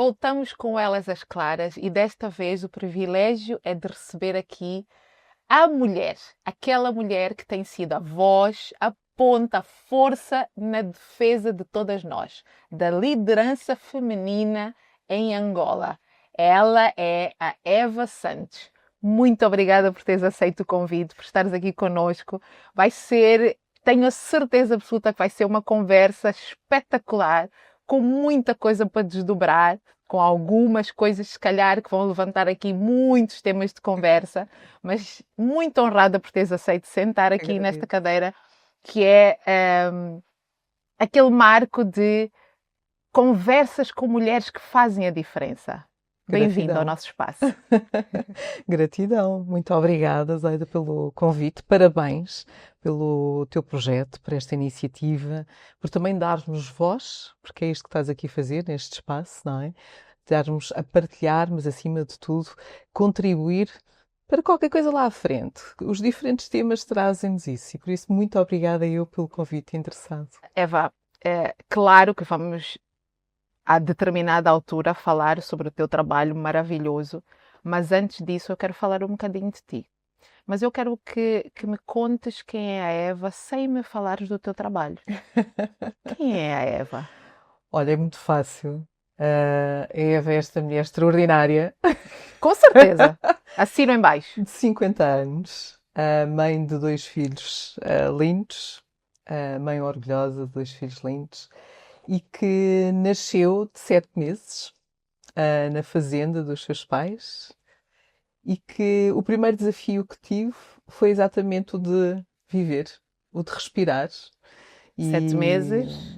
voltamos com elas às claras e desta vez o privilégio é de receber aqui a mulher, aquela mulher que tem sido a voz, a ponta, a força na defesa de todas nós, da liderança feminina em Angola. Ela é a Eva Santos. Muito obrigada por teres aceito o convite, por estares aqui conosco. Vai ser, tenho a certeza absoluta que vai ser uma conversa espetacular, com muita coisa para desdobrar, com algumas coisas, se calhar, que vão levantar aqui muitos temas de conversa, mas muito honrada por teres aceito sentar aqui nesta cadeira, que é aquele marco de conversas com mulheres que fazem a diferença. Bem-vindo ao nosso espaço. Gratidão, muito obrigada, Zaida, pelo convite. Parabéns pelo teu projeto, por esta iniciativa, por também darmos voz, porque é isto que estás aqui a fazer neste espaço, não é? Darmos a partilhar, mas acima de tudo, contribuir para qualquer coisa lá à frente. Os diferentes temas trazem-nos isso e por isso muito obrigada eu pelo convite interessado. Eva, é claro que vamos a determinada altura falar sobre o teu trabalho maravilhoso, mas antes disso eu quero falar um bocadinho de ti. Mas eu quero que me contes quem é a Eva sem me falares do teu trabalho. Quem é a Eva? Olha, é muito fácil. A Eva é esta mulher extraordinária. Com certeza. Assino em baixo. De 50 anos, mãe de 2 filhos lindos, mãe orgulhosa de 2 filhos lindos, e que nasceu de 7 meses na fazenda dos seus pais, e que o primeiro desafio que tive foi exatamente o de viver, o de respirar. 7 meses.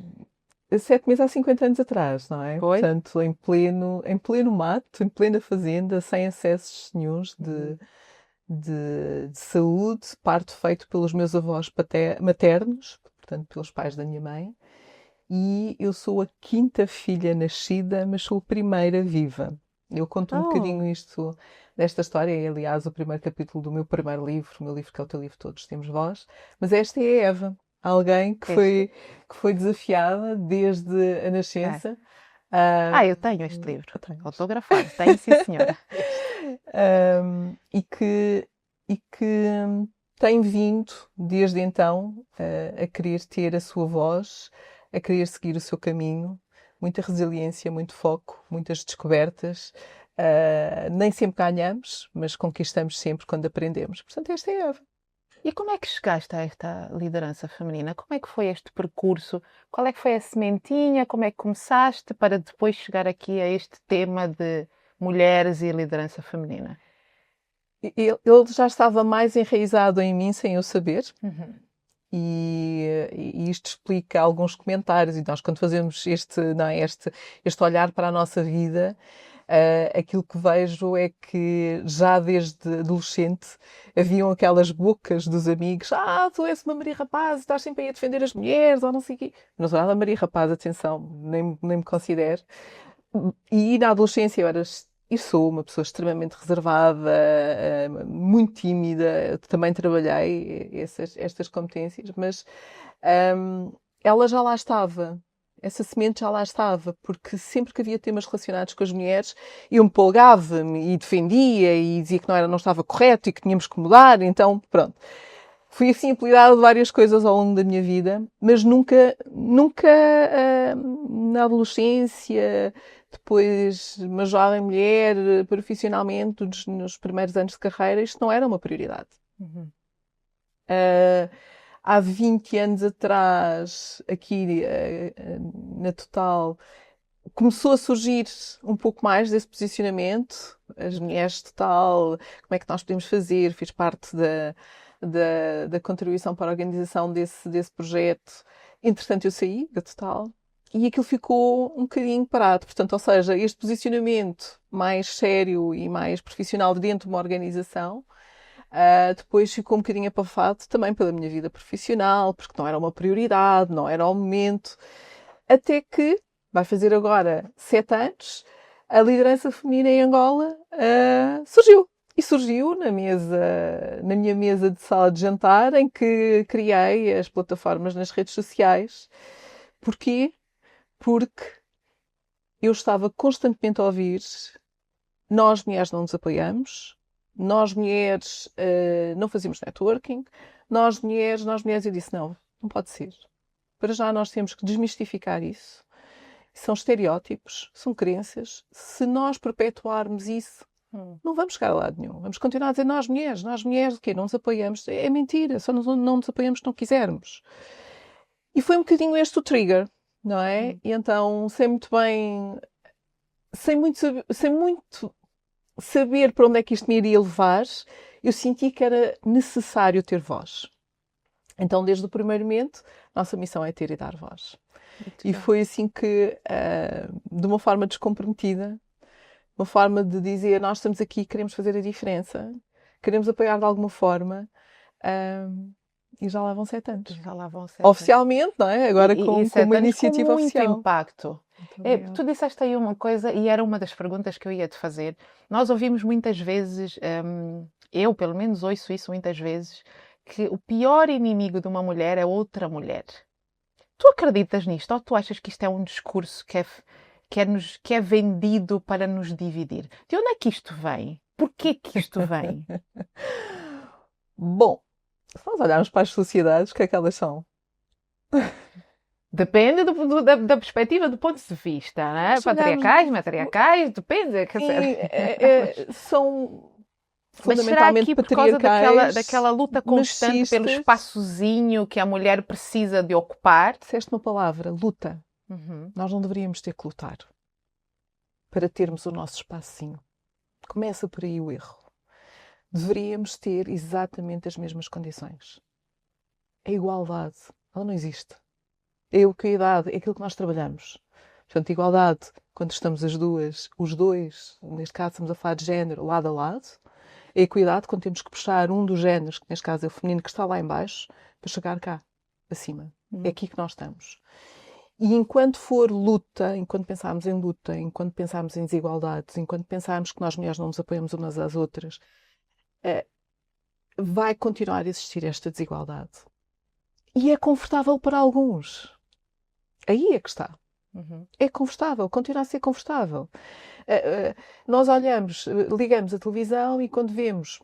7 meses há 50 anos atrás, não é? Foi? Portanto, em pleno mato, em plena fazenda, sem acessos nenhuns de saúde, parto feito pelos meus avós maternos, portanto, pelos pais da minha mãe. E eu sou a 5ª filha nascida, mas sou a primeira viva. Eu conto um bocadinho isto desta história, é aliás o primeiro capítulo do meu primeiro livro, o meu livro que é o teu livro Todos Temos Voz, mas esta é a Eva, alguém que foi desafiada desde a nascença. Eu tenho este livro, autografado, tenho sim senhora. E que tem vindo desde então a querer ter a sua voz, a querer seguir o seu caminho, muita resiliência, muito foco, muitas descobertas. Nem sempre ganhamos, mas conquistamos sempre quando aprendemos. Portanto, esta é a Eva. E como é que chegaste a esta liderança feminina? Como é que foi este percurso? Qual é que foi a sementinha? Como é que começaste para depois chegar aqui a este tema de mulheres e liderança feminina? Ele já estava mais enraizado em mim sem eu saber. E isto explica alguns comentários. E nós, quando fazemos este olhar para a nossa vida, aquilo que vejo é que já desde adolescente haviam aquelas bocas dos amigos: tu és uma Maria Rapaz, estás sempre aí a defender as mulheres, ou não sei o quê. Não sou nada Maria Rapaz, atenção, nem me considero. E na adolescência eu sou uma pessoa extremamente reservada, muito tímida. Também trabalhei estas competências, mas ela já lá estava. Essa semente já lá estava, porque sempre que havia temas relacionados com as mulheres, eu me empolgava-me e defendia e dizia que não estava correto e que tínhamos que mudar. Então, pronto. Fui assim apelidada de várias coisas ao longo da minha vida, mas nunca na adolescência, depois uma jovem mulher, profissionalmente, nos primeiros anos de carreira, isto não era uma prioridade. Há 20 anos atrás, aqui na Total, começou a surgir um pouco mais desse posicionamento. As mulheres de Total, como é que nós podemos fazer? Fiz parte da contribuição para a organização desse projeto. Entretanto, eu saí da Total e aquilo ficou um bocadinho parado. Portanto, ou seja, este posicionamento mais sério e mais profissional dentro de uma organização depois ficou um bocadinho apafado também pela minha vida profissional, porque não era uma prioridade, não era o momento. Até que, vai fazer agora 7 anos, a liderança feminina em Angola surgiu. E surgiu na minha mesa de sala de jantar, em que criei as plataformas nas redes sociais. Porquê? Porque eu estava constantemente a ouvir: nós mulheres não nos apoiamos, nós mulheres não fazemos networking, nós mulheres. Eu disse: não pode ser. Para já nós temos que desmistificar isso. São estereótipos, são crenças. Se nós perpetuarmos isso, não vamos chegar a lado nenhum. Vamos continuar a dizer: nós mulheres, o quê? Não nos apoiamos. É mentira, só não nos apoiamos se não quisermos. E foi um bocadinho este o trigger, não é? E então, sem muito saber para onde é que isto me iria levar, eu senti que era necessário ter voz. Então, desde o primeiro momento, nossa missão é ter e dar voz. E foi assim que, de uma forma descomprometida, uma forma de dizer: nós estamos aqui, queremos fazer a diferença, queremos apoiar de alguma forma, e já lá vão 7 anos. Já lá vão 7 Oficialmente, não é? Agora com uma iniciativa com muito oficial. impacto. Tu disseste aí uma coisa, e era uma das perguntas que eu ia te fazer. Nós ouvimos muitas vezes, eu pelo menos ouço isso muitas vezes, que o pior inimigo de uma mulher é outra mulher. Tu acreditas nisto? Ou tu achas que isto é um discurso que é vendido para nos dividir? De onde é que isto vem? Porquê que isto vem? Bom, se nós olharmos para as sociedades, o que é que elas são? Depende da perspectiva, do ponto de vista, né? Patriarcais, matriarcais, depende. São Mas será que por causa daquela luta constante machistas, pelo espaçozinho que a mulher precisa de ocupar? Disseste uma palavra: luta. Nós não deveríamos ter que lutar para termos o nosso espacinho. Começa por aí o erro. Deveríamos ter exatamente as mesmas condições. A igualdade, ela não existe. A equidade é aquilo que nós trabalhamos. Portanto, igualdade, quando estamos os dois, neste caso estamos a falar de género, lado a lado. A equidade, quando temos que puxar um dos géneros, que neste caso é o feminino, que está lá em baixo, para chegar cá, acima. É aqui que nós estamos. E enquanto for luta, enquanto pensarmos em luta, enquanto pensarmos em desigualdades, enquanto pensarmos que nós mulheres não nos apoiamos umas às outras, vai continuar a existir esta desigualdade. E é confortável para alguns. Aí é que está. É confortável, continua a ser confortável. Nós ligamos a televisão e quando vemos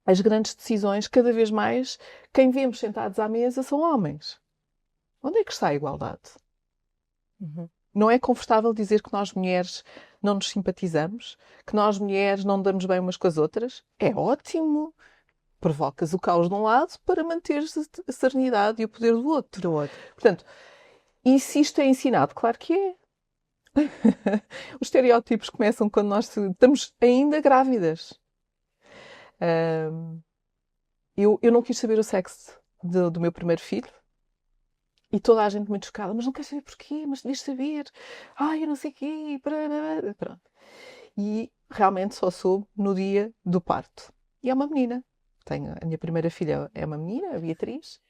as grandes decisões, cada vez mais, quem vemos sentados à mesa são homens. Onde é que está a igualdade? Não é confortável dizer que nós mulheres não nos simpatizamos, que nós mulheres não damos bem umas com as outras? É ótimo. Provocas o caos de um lado para manter a serenidade e o poder do outro. Portanto, e se isto é ensinado? Claro que é. Os estereótipos começam quando nós estamos ainda grávidas. Eu não quis saber o sexo do meu primeiro filho. E toda a gente muito chocada: mas não queres saber porquê? Mas devias saber. Ai, eu não sei o quê. Pronto. E realmente só soube no dia do parto. E é uma menina. A minha primeira filha é uma menina, a Beatriz.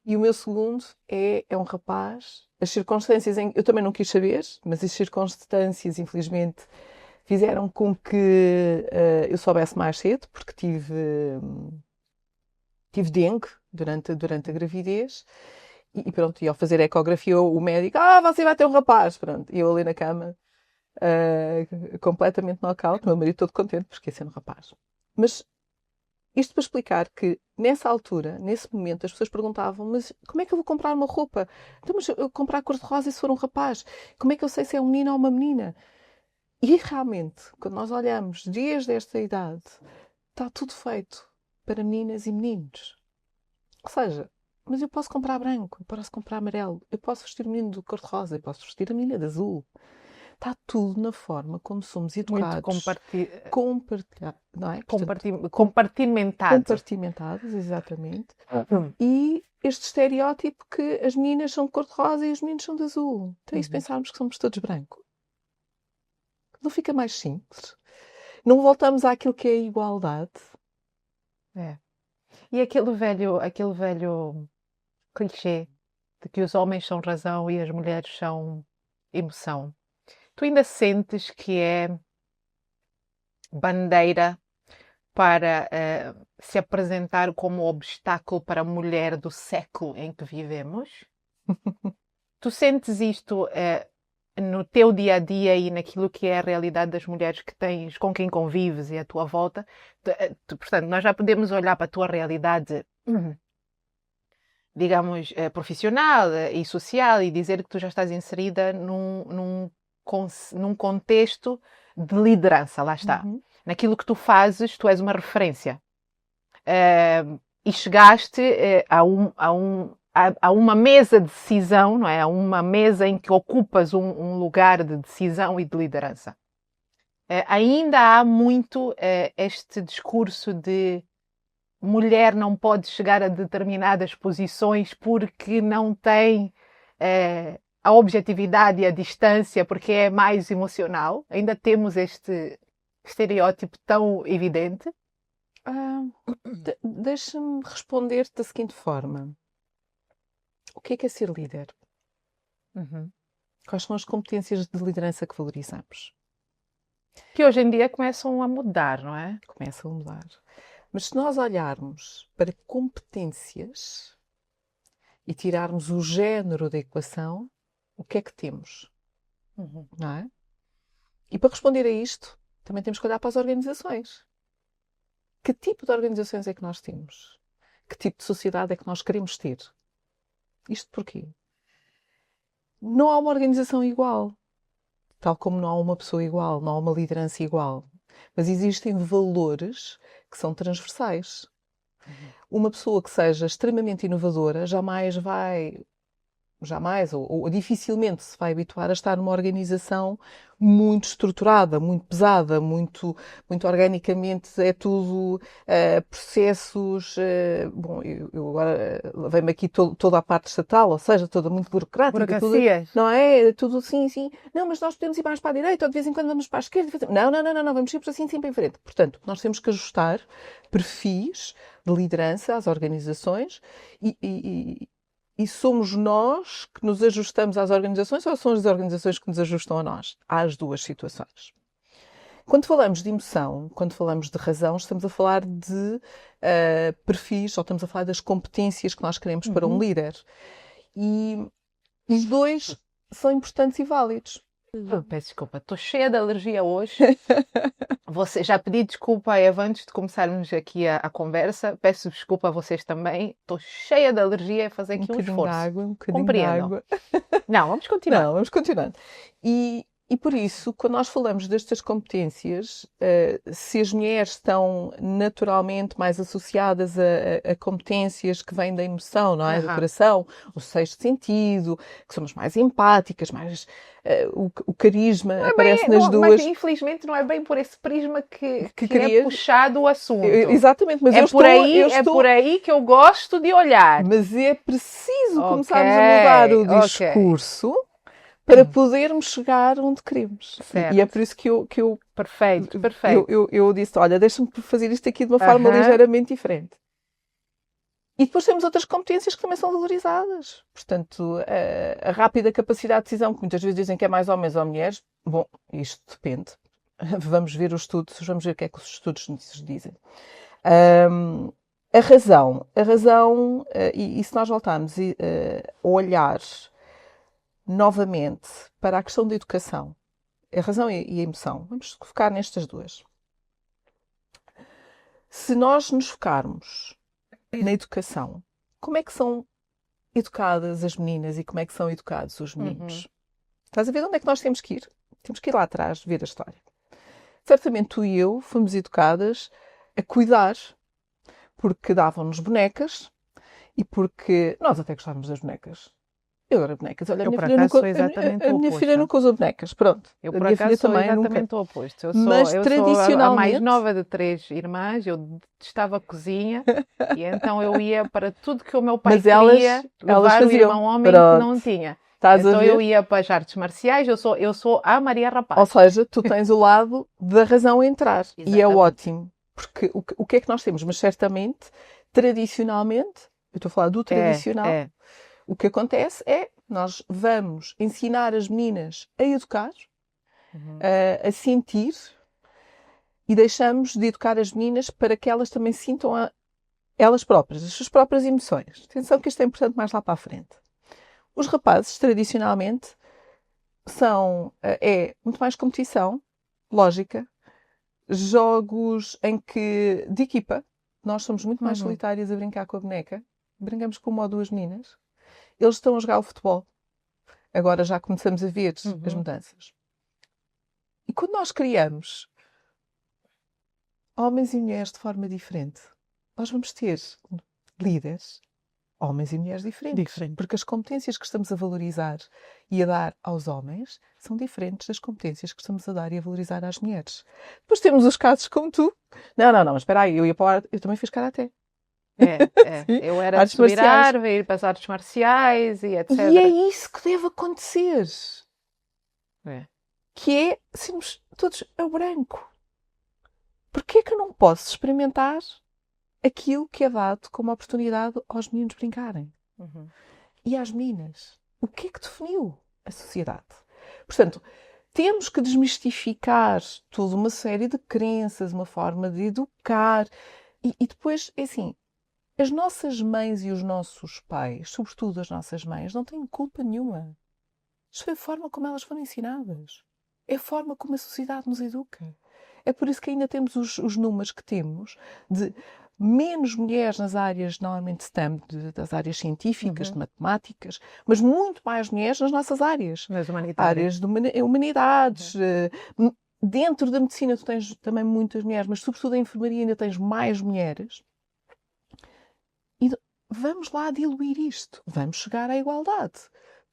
E o meu segundo é um rapaz. As circunstâncias eu também não quis saber, mas as circunstâncias, infelizmente, fizeram com que eu soubesse mais cedo, porque tive dengue durante a gravidez. E pronto, e ao fazer a ecografia, o médico: você vai ter um rapaz. Pronto, e eu ali na cama, completamente knockout, o meu marido todo contente, porque ia ser um rapaz. Mas isto para explicar que, nessa altura, nesse momento, as pessoas perguntavam: mas como é que eu vou comprar uma roupa? Então, mas eu comprar cor-de-rosa e se for um rapaz? Como é que eu sei se é um menino ou uma menina? E realmente, quando nós olhamos desde esta idade, está tudo feito para meninas e meninos. Ou seja, mas eu posso comprar branco, eu posso comprar amarelo, eu posso vestir o menino de cor-de-rosa, eu posso vestir a menina de azul. Está tudo na forma como somos educados. Não é? Compartimentados. Compartimentados, exatamente. E este estereótipo que as meninas são de cor-de-rosa e os meninos são de azul. Então, e se pensarmos que somos todos branco? Não fica mais simples? Não voltamos àquilo que é a igualdade? É. E aquele velho clichê de que os homens são razão e as mulheres são emoção. Tu ainda sentes que é bandeira para se apresentar como obstáculo para a mulher do século em que vivemos? Tu sentes isto no teu dia a dia e naquilo que é a realidade das mulheres que tens, com quem convives e à tua volta. Portanto, nós já podemos olhar para a tua realidade, digamos, profissional e social e dizer que tu já estás inserida num contexto de liderança, lá está. Uhum. Naquilo que tu fazes, tu és uma referência. E chegaste a uma mesa de decisão, não é? A uma mesa em que ocupas um lugar de decisão e de liderança. Ainda há muito este discurso de mulher não pode chegar a determinadas posições porque não tem a objetividade e a distância, porque é mais emocional. Ainda temos este estereótipo tão evidente. Deixa-me responder-te da seguinte forma. O que é ser líder? Uhum. Quais são as competências de liderança que valorizamos? Que hoje em dia começam a mudar, não é? Começam a mudar. Mas se nós olharmos para competências e tirarmos o género da equação, o que é que temos? Uhum. Não é? E para responder a isto, também temos que olhar para as organizações. Que tipo de organizações é que nós temos? Que tipo de sociedade é que nós queremos ter? Isto porquê? Não há uma organização igual. Tal como não há uma pessoa igual, não há uma liderança igual. Mas existem valores que são transversais. Uma pessoa que seja extremamente inovadora jamais ou dificilmente se vai habituar a estar numa organização muito estruturada, muito pesada, muito organicamente, é tudo processos. Bom, eu agora vem-me aqui toda a parte estatal, ou seja, toda muito burocrática. Tudo, não é? Tudo assim, sim. Não, mas nós podemos ir mais para a direita, ou de vez em quando vamos para a esquerda. Não, vamos sempre assim, sempre em frente. Portanto, nós temos que ajustar perfis de liderança às organizações e somos nós que nos ajustamos às organizações ou são as organizações que nos ajustam a nós? Há as duas situações. Quando falamos de emoção, quando falamos de razão, estamos a falar de perfis ou estamos a falar das competências que nós queremos para um líder. E os dois são importantes e válidos. Peço desculpa, estou cheia de alergia hoje. Já pedi desculpa a Eva antes de começarmos aqui a conversa. Peço desculpa a vocês também. Estou cheia de alergia a fazer aqui um esforço. Um bocadinho de água. Não, vamos continuar. Não, vamos continuar. E por isso, quando nós falamos destas competências, se as mulheres estão naturalmente mais associadas a competências que vêm da emoção, não é? Do coração, o sexto sentido, que somos mais empáticas, mais o carisma aparece nas duas. Mas infelizmente não é bem por esse prisma que é puxado o assunto. Exatamente, mas é por aí que eu gosto de olhar. Mas é preciso começarmos a mudar o discurso para podermos chegar onde queremos. Certo. E é por isso que eu Perfeito. Eu disse, olha, deixa-me fazer isto aqui de uma forma ligeiramente diferente. E depois temos outras competências que também são valorizadas. Portanto, a rápida capacidade de decisão, que muitas vezes dizem que é mais homens ou mulheres, bom, isto depende. Vamos ver os estudos, vamos ver o que é que os estudos nos dizem. A razão, e se nós voltarmos a olhar novamente para a questão da educação, a razão e a emoção, vamos focar nestas duas. Se nós nos focarmos na educação, como é que são educadas as meninas e como é que são educados os meninos? Estás a ver onde é que nós temos que ir? Temos que ir lá atrás, ver a história. Certamente tu e eu fomos educadas a cuidar, porque davam-nos bonecas e porque nós até gostávamos das bonecas. Eu adoro bonecas. Olha, a minha filha nunca usou bonecas. Pronto. Eu, por acaso, sou exatamente o oposto. Eu sou a mais nova de 3 irmãs. Eu estava cozinha e então eu ia para tudo que o meu pai queria levar o irmão homem que não tinha. Então eu ia para as artes marciais. Eu sou a Maria Rapaz. Ou seja, tu tens o lado da razão a entrar. E é ótimo. Porque o que é que nós temos? Mas certamente, tradicionalmente, eu estou a falar do tradicional, o que acontece é nós vamos ensinar as meninas a educar, a sentir, e deixamos de educar as meninas para que elas também sintam elas próprias, as suas próprias emoções. Atenção que isto é importante mais lá para a frente. Os rapazes, tradicionalmente, é muito mais competição, lógica, jogos de equipa. Nós somos muito mais solitárias a brincar com a boneca. Brincamos com uma ou duas meninas. Eles estão a jogar o futebol. Agora já começamos a ver as mudanças. E quando nós criamos homens e mulheres de forma diferente, nós vamos ter líderes, homens e mulheres diferentes. Porque as competências que estamos a valorizar e a dar aos homens são diferentes das competências que estamos a dar e a valorizar às mulheres. Depois temos os casos como tu. Não, mas espera aí, eu também fiz karaté. Eu era de virar, ir para as artes marciais e etc. E é isso que deve acontecer. Que é sermos todos a branco. Porquê é que eu não posso experimentar aquilo que é dado como oportunidade aos meninos brincarem? E às meninas? O que é que definiu a sociedade? Portanto, temos que desmistificar toda uma série de crenças, uma forma de educar. E depois, é assim, as nossas mães e os nossos pais, sobretudo as nossas mães, não têm culpa nenhuma. Isto foi a forma como elas foram ensinadas. É a forma como a sociedade nos educa. É por isso que ainda temos os números que temos de menos mulheres nas áreas, normalmente STEM, das áreas científicas, de matemáticas, mas muito mais mulheres nas nossas áreas. Nas humanitárias. Áreas de humanidades. Dentro da medicina tu tens também muitas mulheres, mas sobretudo em enfermaria ainda tens mais mulheres. E vamos lá diluir isto. Vamos chegar à igualdade.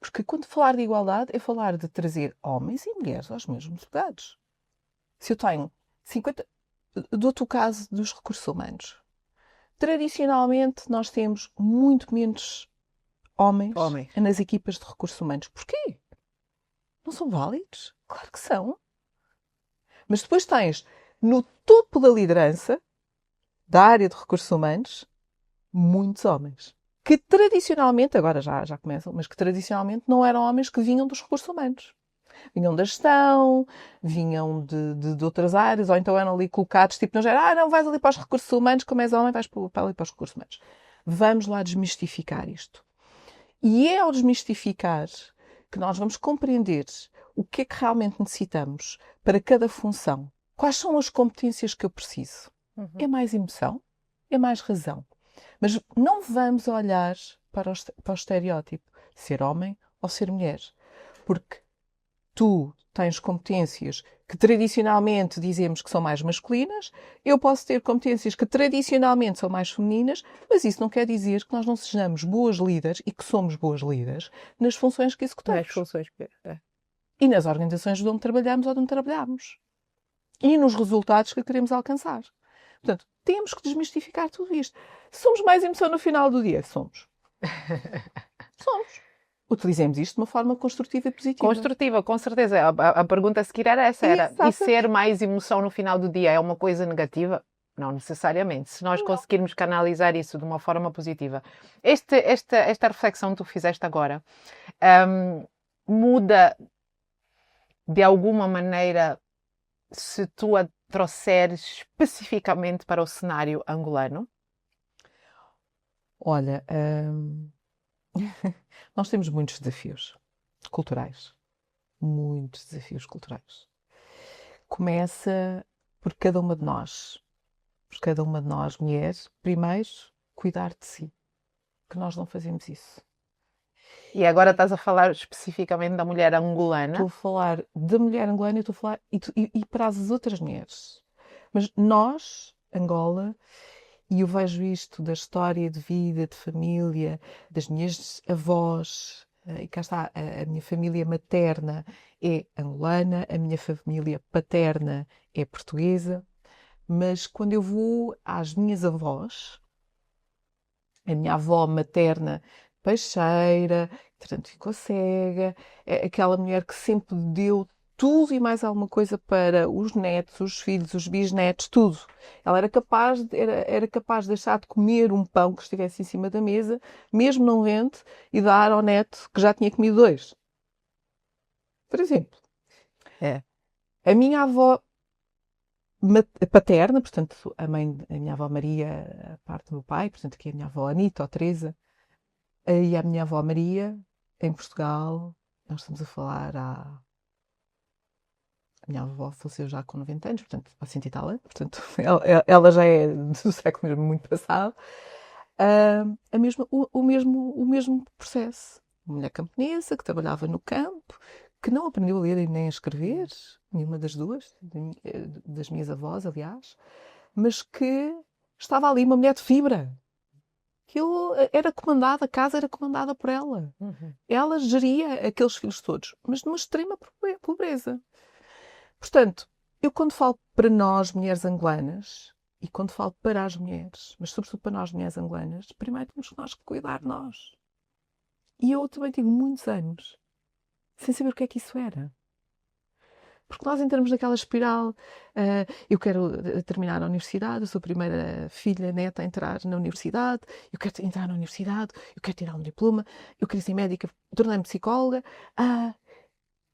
Porque quando falar de igualdade é falar de trazer homens e mulheres aos mesmos lugares. Se eu tenho 50... Dou-te o caso dos recursos humanos. Tradicionalmente, nós temos muito menos homens nas equipas de recursos humanos. Porquê? Não são válidos? Claro que são. Mas depois tens, no topo da liderança da área de recursos humanos, muitos homens. Que tradicionalmente, agora já começam, mas que tradicionalmente não eram homens que vinham dos recursos humanos. Vinham da gestão, vinham de outras áreas, ou então eram ali colocados, tipo, não era, não, vais ali para os recursos humanos, como és homem, vais para ali para os recursos humanos. Vamos lá desmistificar isto. E é ao desmistificar que nós vamos compreender o que é que realmente necessitamos para cada função. Quais são as competências que eu preciso? É mais emoção? É mais razão? Mas não vamos olhar para o estereótipo, ser homem ou ser mulher. Porque tu tens competências que tradicionalmente dizemos que são mais masculinas, eu posso ter competências que tradicionalmente são mais femininas, mas isso não quer dizer que nós não sejamos boas líderes e que somos boas líderes nas funções que executamos. Nas funções que... E nas organizações de onde trabalhamos ou de onde trabalhamos. E nos resultados que queremos alcançar. Portanto, temos que desmistificar tudo isto. Somos mais emoção no final do dia? Somos. Somos. Utilizemos isto de uma forma construtiva e positiva. Construtiva, com certeza. A pergunta a seguir era essa. E ser mais emoção no final do dia é uma coisa negativa? Não necessariamente. Se nós conseguirmos canalizar isso de uma forma positiva. Esta reflexão que tu fizeste agora muda de alguma maneira se tu a trouxeres especificamente para o cenário angolano? Olha, nós temos muitos desafios culturais. Muitos desafios culturais. Começa por cada uma de nós. Por cada uma de nós, mulheres, primeiro, cuidar de si. Que nós não fazemos isso. E agora estás a falar especificamente da mulher angolana? Estou a falar da mulher angolana e estou a falar e para as outras mulheres. Mas nós, Angola, e eu vejo isto da história de vida, de família, das minhas avós, e cá está, a minha família materna é angolana, a minha família paterna é portuguesa, mas quando eu vou às minhas avós, a minha avó materna peixeira, portanto ficou cega, é aquela mulher que sempre deu tudo e mais alguma coisa para os netos, os filhos, os bisnetos, tudo. Ela era capaz de deixar de comer um pão que estivesse em cima da mesa, mesmo não vendo, e dar ao neto que já tinha comido 2. Por exemplo. A minha avó paterna, portanto, a minha avó Maria, a parte do meu pai, portanto, aqui a minha avó Anita ou Teresa, e a minha avó Maria, em Portugal, Nós estamos a falar A minha avó faleceu já com 90 anos, portanto, há 100 e tal anos, portanto, ela já é do século mesmo muito passado. O mesmo processo. Uma mulher camponesa que trabalhava no campo, que não aprendeu a ler e nem a escrever, nenhuma das duas, das minhas avós, aliás, mas que estava ali uma mulher de fibra. Aquilo era comandado, a casa era comandada por ela. Ela geria aqueles filhos todos, mas numa extrema pobreza. Portanto, eu quando falo para nós, mulheres angolanas, e quando falo para as mulheres, mas sobretudo para nós, mulheres angolanas, primeiro temos que nós cuidar de nós. E eu também tive muitos anos sem saber o que é que isso era. Porque nós entramos naquela espiral, eu quero terminar a universidade, eu sou a primeira filha, neta a entrar na universidade, eu quero entrar na universidade, eu quero tirar um diploma, eu quero ser médica, tornar-me psicóloga,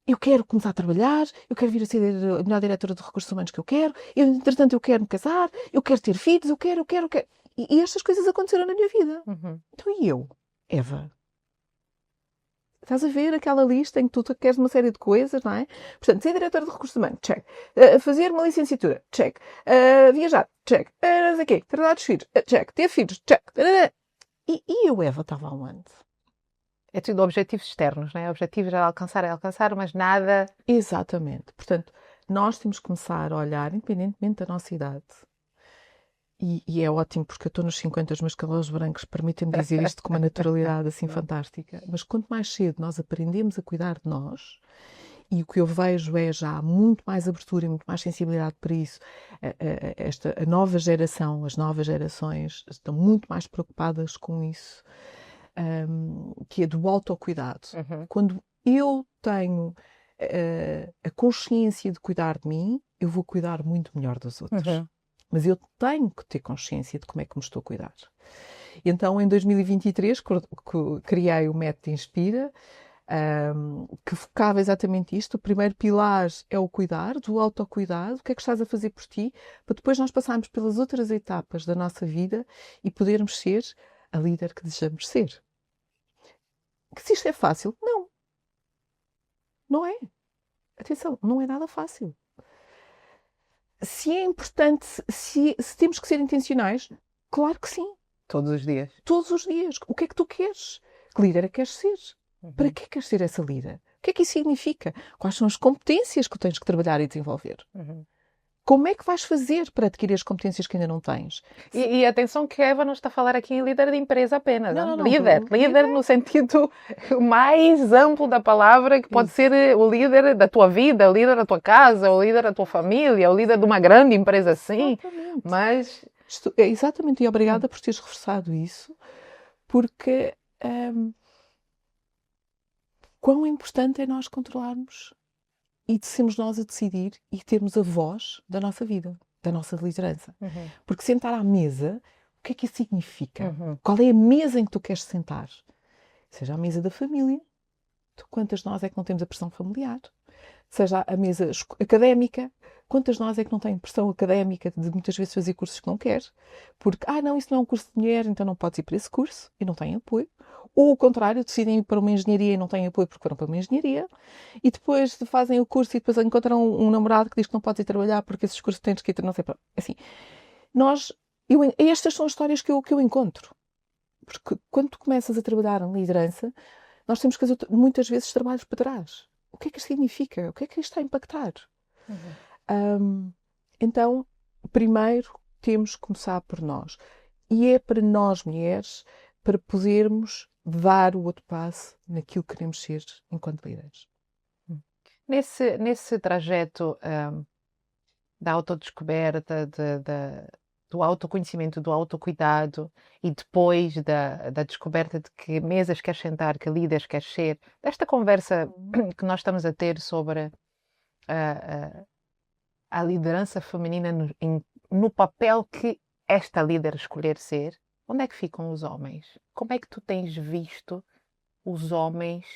eu quero começar a trabalhar, eu quero vir a ser a melhor diretora de recursos humanos que eu quero, entretanto eu quero me casar, eu quero ter filhos, eu quero. E estas coisas aconteceram na minha vida. Então e eu, Eva? Estás a ver aquela lista em que tu queres uma série de coisas, não é? Portanto, ser diretora de recursos humanos, check. Fazer uma licenciatura, check. Viajar, check. Não sei o quê. Tratar dos filhos, check. Ter filhos, check. E eu, Eva, estava aonde? É tudo objetivos externos, não é? Objetivos é alcançar, mas nada... Exatamente. Portanto, nós temos que começar a olhar, independentemente da nossa idade. E é ótimo, porque eu estou nos 50, os meus cabelos brancos permitem-me dizer isto com uma naturalidade assim fantástica. Mas quanto mais cedo nós aprendemos a cuidar de nós, e o que eu vejo é já muito mais abertura e muito mais sensibilidade para isso, a nova geração, as novas gerações estão muito mais preocupadas com isso, que é do autocuidado. Quando eu tenho a consciência de cuidar de mim, eu vou cuidar muito melhor dos outros. Mas eu tenho que ter consciência de como é que me estou a cuidar. E então, em 2023, criei o método Inspira, que focava exatamente isto. O primeiro pilar é o cuidar, do autocuidado. O que é que estás a fazer por ti? Para depois nós passarmos pelas outras etapas da nossa vida e podermos ser a líder que desejamos ser. Que se isto é fácil? Não. Não é. Atenção, não é nada fácil. Se é importante, se temos que ser intencionais, claro que sim. Todos os dias. Todos os dias. O que é que tu queres? Que líder é que queres ser? Para que queres ser essa líder? O que é que isso significa? Quais são as competências que tens que trabalhar e desenvolver? Como é que vais fazer para adquirir as competências que ainda não tens? E atenção que a Eva não está a falar aqui em líder de empresa apenas. Não. Líder no sentido mais amplo da palavra, que pode ser o líder da tua vida, o líder da tua casa, o líder da tua família, o líder de uma grande empresa, sim. Exatamente. Mas... Exatamente, e obrigada por teres reforçado isso, porque quão importante é nós controlarmos e sermos nós a decidir e termos a voz da nossa vida, da nossa liderança. Porque sentar à mesa, o que é que isso significa? Qual é a mesa em que tu queres sentar? Seja a mesa da família. Quantas de nós é que não temos a pressão familiar? Seja a mesa académica. Quantas de nós é que não têm pressão académica de muitas vezes fazer cursos que não quer? Porque, não, isso não é um curso de mulher, então não podes ir para esse curso e não têm apoio. Ou o contrário, decidem ir para uma engenharia e não têm apoio porque foram para uma engenharia. E depois fazem o curso e depois encontram um namorado que diz que não podes ir trabalhar porque esses cursos tens que ir, não sei para... Assim, estas são as histórias que eu encontro. Porque quando tu começas a trabalhar em liderança, nós temos que fazer muitas vezes trabalhos para trás. O que é que isto significa? O que é que isto está a impactar? Então, primeiro temos que começar por nós. E é para nós, mulheres, para podermos dar o outro passo naquilo que queremos ser enquanto líderes. Nesse trajeto da autodescoberta, do autoconhecimento, do autocuidado e depois da descoberta de que mesas queres sentar, que líderes queres ser, desta conversa que nós estamos a ter sobre a liderança feminina no papel que esta líder escolher ser, onde é que ficam os homens? Como é que tu tens visto os homens?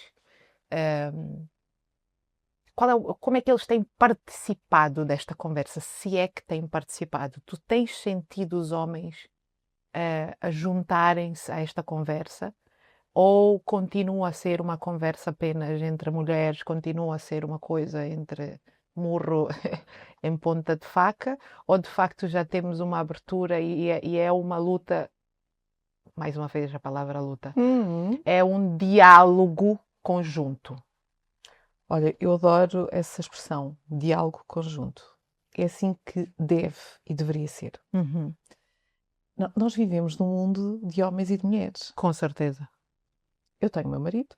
Como é que eles têm participado desta conversa? Se é que têm participado. Tu tens sentido os homens a juntarem-se a esta conversa? ou continua a ser uma conversa apenas entre mulheres, continua a ser uma coisa entre murro em ponta de faca, ou de facto já temos uma abertura e é uma luta, mais uma vez a palavra luta, é um diálogo conjunto. Olha, eu adoro essa expressão, diálogo conjunto. É assim que deve e deveria ser. Nós vivemos num mundo de homens e de mulheres. Com certeza. Eu tenho meu marido,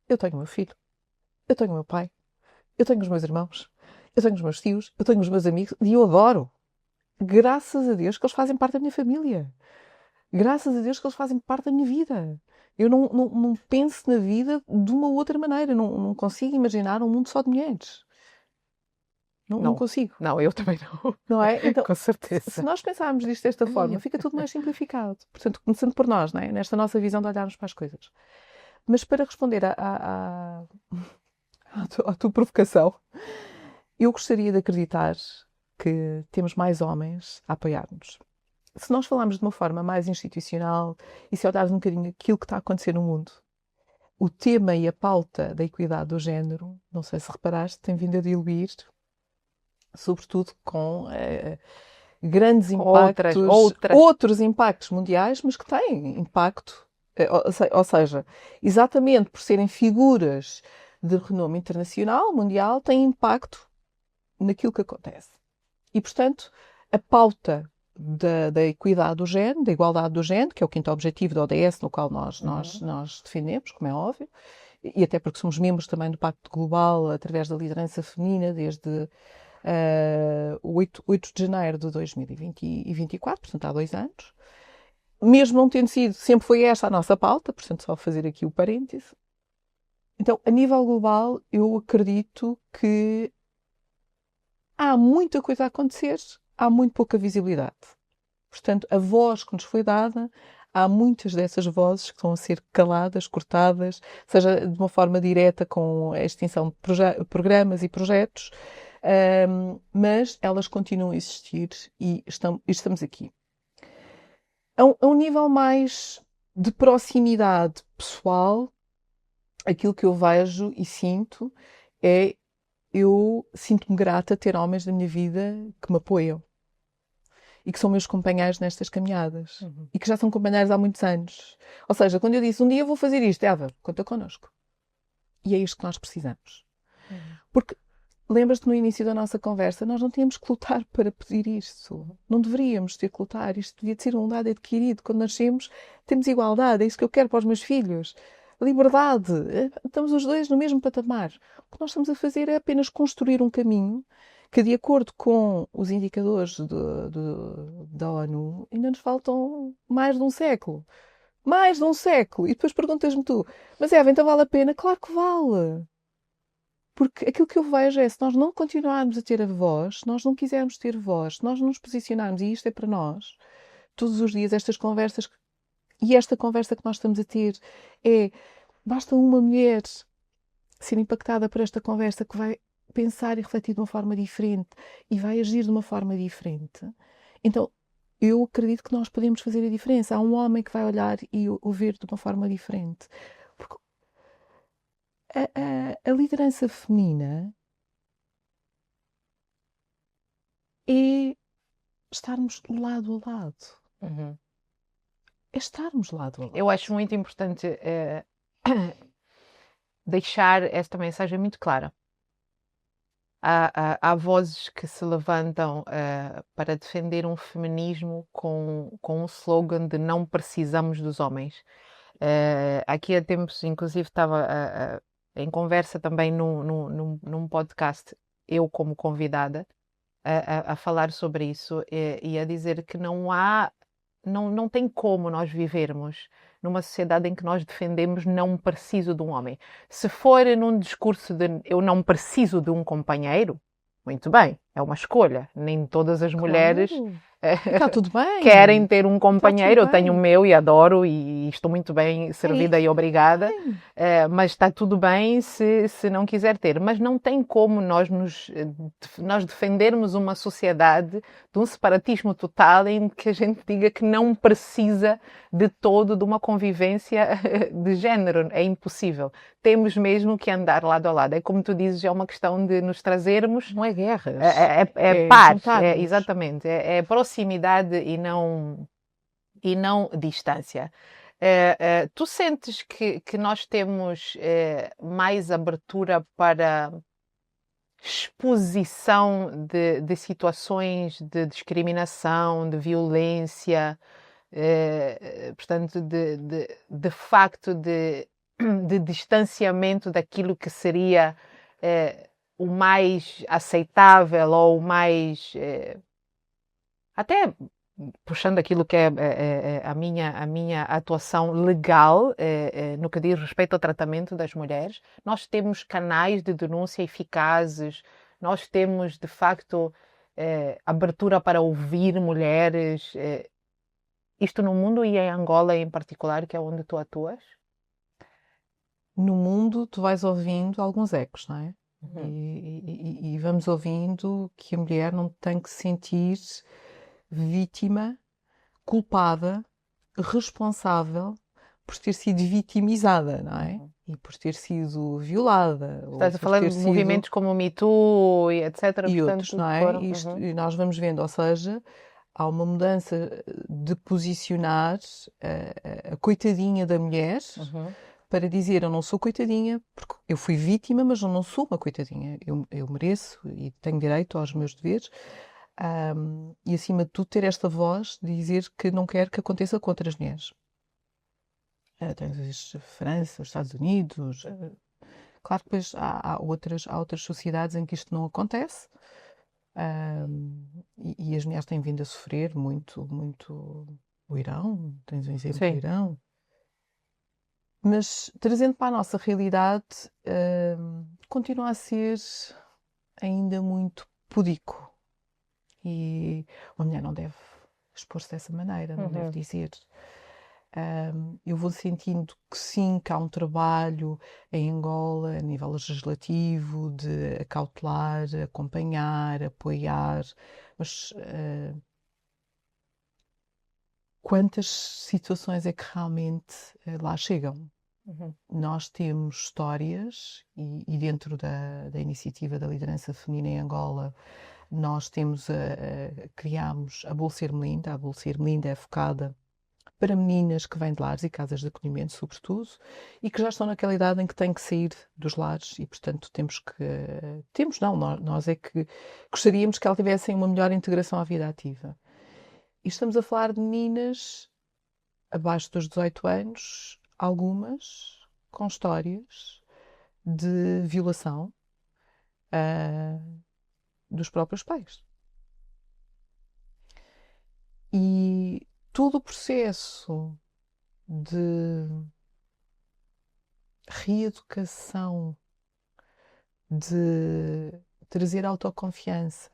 eu tenho meu filho, eu tenho meu pai, eu tenho os meus irmãos, eu tenho os meus tios, eu tenho os meus amigos e eu adoro. Graças a Deus que eles fazem parte da minha família. Graças a Deus que eles fazem parte da minha vida. Eu não penso na vida de uma outra maneira. Não consigo imaginar um mundo só de mulheres. Não consigo. Não, eu também não. Não é? Então, com certeza. Se nós pensarmos disto desta forma, fica tudo mais simplificado. Portanto, começando por nós, não é? Nesta nossa visão de olharmos para as coisas. Mas para responder à tua provocação, eu gostaria de acreditar que temos mais homens a apoiar-nos. Se nós falarmos de uma forma mais institucional e se olharmos um bocadinho aquilo que está a acontecer no mundo, o tema e a pauta da equidade do género, não sei se reparaste, tem vindo a diluir, sobretudo com grandes impactos, outros impactos mundiais, mas que têm impacto, ou seja, exatamente por serem figuras de renome internacional, mundial, têm impacto naquilo que acontece. E, portanto, a pauta da equidade do género, da igualdade do género, que é o quinto objetivo da ODS, no qual nós defendemos, como é óbvio, e até porque somos membros também do Pacto Global através da liderança feminina desde 8 de janeiro de 2024, portanto há 2 anos. Mesmo não tendo sido, sempre foi esta a nossa pauta, portanto só fazer aqui o parêntese. Então, a nível global, eu acredito que há muita coisa a acontecer, há muito pouca visibilidade. Portanto, a voz que nos foi dada, há muitas dessas vozes que estão a ser caladas, cortadas, seja de uma forma direta com a extinção de programas e projetos, mas elas continuam a existir e estamos aqui. A um nível mais de proximidade pessoal, aquilo que eu vejo e sinto é eu sinto-me grata a ter homens da minha vida que me apoiam e que são meus companheiros nestas caminhadas e que já são companheiros há muitos anos. Ou seja, quando eu disse um dia eu vou fazer isto, Eva, conta connosco. E é isto que nós precisamos. Porque lembras-te no início da nossa conversa, nós não tínhamos que lutar para pedir isto. Não deveríamos ter que lutar. Isto devia ser um dado adquirido. Quando nascemos, temos igualdade. É isso que eu quero para os meus filhos. Liberdade. Estamos os dois no mesmo patamar. O que nós estamos a fazer é apenas construir um caminho que, de acordo com os indicadores da ONU, ainda nos faltam mais de um século. Mais de um século. E depois perguntas-me tu, mas Eva, então vale a pena? Claro que vale. Porque aquilo que eu vejo é, se nós não continuarmos a ter a voz, se nós não quisermos ter voz, se nós não nos posicionarmos, e isto é para nós, todos os dias estas conversas, e esta conversa que nós estamos a ter basta uma mulher ser impactada por esta conversa que vai pensar e refletir de uma forma diferente e vai agir de uma forma diferente. Então, eu acredito que nós podemos fazer a diferença. Há um homem que vai olhar e ouvir de uma forma diferente. Porque a liderança feminina é estarmos lado a lado. É estarmos lado a lado. Eu acho muito importante deixar esta mensagem muito clara. Há vozes que se levantam para defender um feminismo com um slogan de não precisamos dos homens. Aqui há tempos, inclusive, estava em conversa também num podcast, eu como convidada, a falar sobre isso e a dizer que não tem como nós vivermos numa sociedade em que nós defendemos não preciso de um homem. Se for num discurso de eu não preciso de um companheiro, muito bem, é uma escolha. Nem todas as mulheres Está tudo bem. querem ter um companheiro. Eu bem. tenho o meu e adoro e estou muito bem servida e obrigada. Mas está tudo bem se não quiser ter. Mas não tem como nós defendermos uma sociedade de um separatismo total em que a gente diga que não precisa de todo de uma convivência de género. É impossível. Temos mesmo que andar lado a lado. É como tu dizes, é uma questão de nos trazermos. Não é guerras. É paz, juntarmos. exatamente. É proximidade e não distância. Tu sentes que nós temos mais abertura para exposição de situações de discriminação, de violência, portanto, de facto de distanciamento daquilo que seria o mais aceitável ou o mais até puxando aquilo que é a minha atuação legal no que diz respeito ao tratamento das mulheres, nós temos canais de denúncia eficazes, nós temos, de facto, abertura para ouvir mulheres, isto no mundo e em Angola em particular, que é onde tu atuas? No mundo, tu vais ouvindo alguns ecos, não é? E vamos ouvindo que a mulher não tem que se sentir vítima, culpada, responsável por ter sido vitimizada, não é? E por ter sido violada. Estás a falar de movimentos como o Me Too e etc. E outros, não é? E nós vamos vendo, ou seja, há uma mudança de posicionar a coitadinha da mulher para dizer, eu não sou coitadinha, porque eu fui vítima, mas eu não sou uma coitadinha. Eu mereço e tenho direito aos meus deveres. E acima de tudo ter esta voz de dizer que não quer que aconteça com outras mulheres. Tens a França, os Estados Unidos. Claro que depois há outras sociedades em que isto não acontece. E as mulheres têm vindo a sofrer muito, muito. O Irão, tens um exemplo do Irão. Mas trazendo para a nossa realidade, continua a ser ainda muito pudico. E uma mulher não deve expor-se dessa maneira, não deve dizer. Eu vou sentindo que sim, que há um trabalho em Angola, a nível legislativo, de acautelar, acompanhar, apoiar, mas quantas situações é que realmente lá chegam? Nós temos histórias, e dentro da iniciativa da liderança feminina em Angola, nós criámos a Bolsa Melinda. A Bolsa Melinda é focada para meninas que vêm de lares e casas de acolhimento, sobretudo, e que já estão naquela idade em que têm que sair dos lares e, portanto, nós é que gostaríamos que elas tivessem uma melhor integração à vida ativa. E estamos a falar de meninas abaixo dos 18 anos, algumas com histórias de violação dos próprios pais. E todo o processo de reeducação, de trazer autoconfiança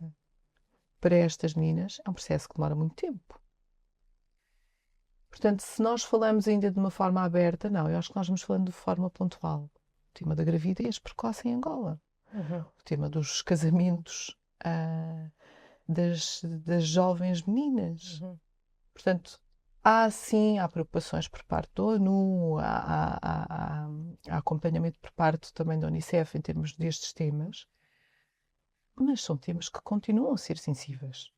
para estas meninas é um processo que demora muito tempo. Portanto, se nós falamos ainda de uma forma aberta, não, eu acho que nós vamos falando de forma pontual. O tema da gravidez precoce em Angola, o tema dos casamentos das jovens meninas. Portanto, há preocupações por parte da ONU, há acompanhamento por parte também da Unicef em termos destes temas, mas são temas que continuam a ser sensíveis